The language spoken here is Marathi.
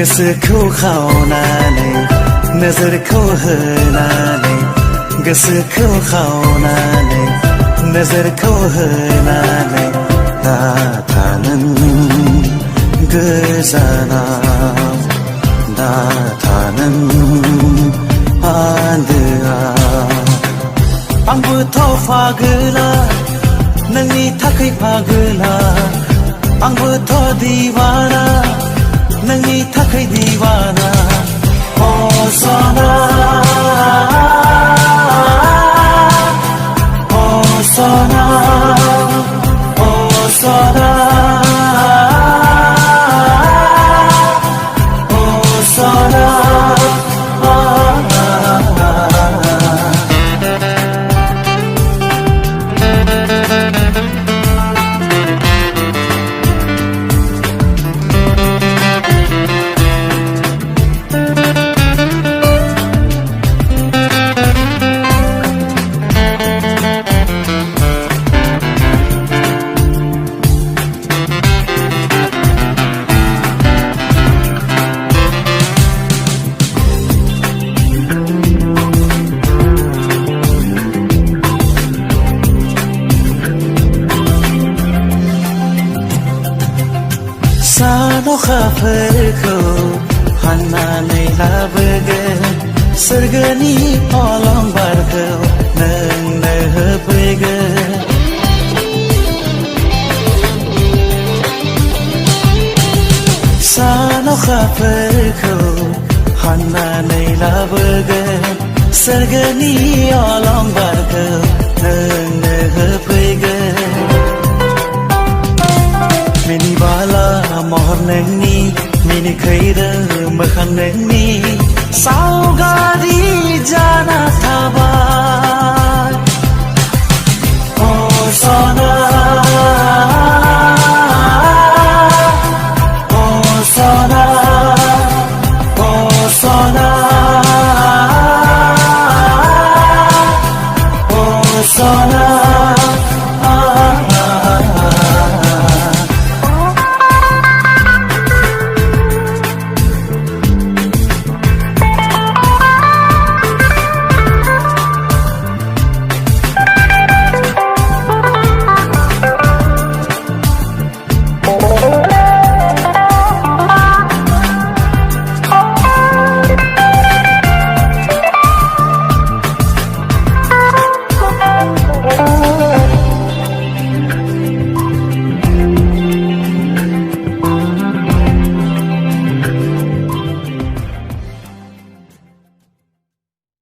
गोसोखौ खावनानै नोजोरखौ होनानै गोसोखौ खावनानै नोजोरखौ होनानै दाथानों गोजानाव दाथानों आन्दोआव आंबोथ' फागोला नोंनि थाखाय फागोला आंबोथ' दिवाना नोंनि थाखाय दिवाना अ सना अ सना अ सना अ सना अखाफोरखौ हाननानै लाबोगोन सोरगोनि अलंबारखौ नोंनो होफैगोन सान अखाफोरखौ हाननानै लाबोगोन सोरगोनि अलंबारखौ नोंनो होफैगोन मिनिबाला महर नोंनि मिनिखैरो मोखां नोंनि सावगारि जाना थाबाय अ सना अ सना अ सना अ सना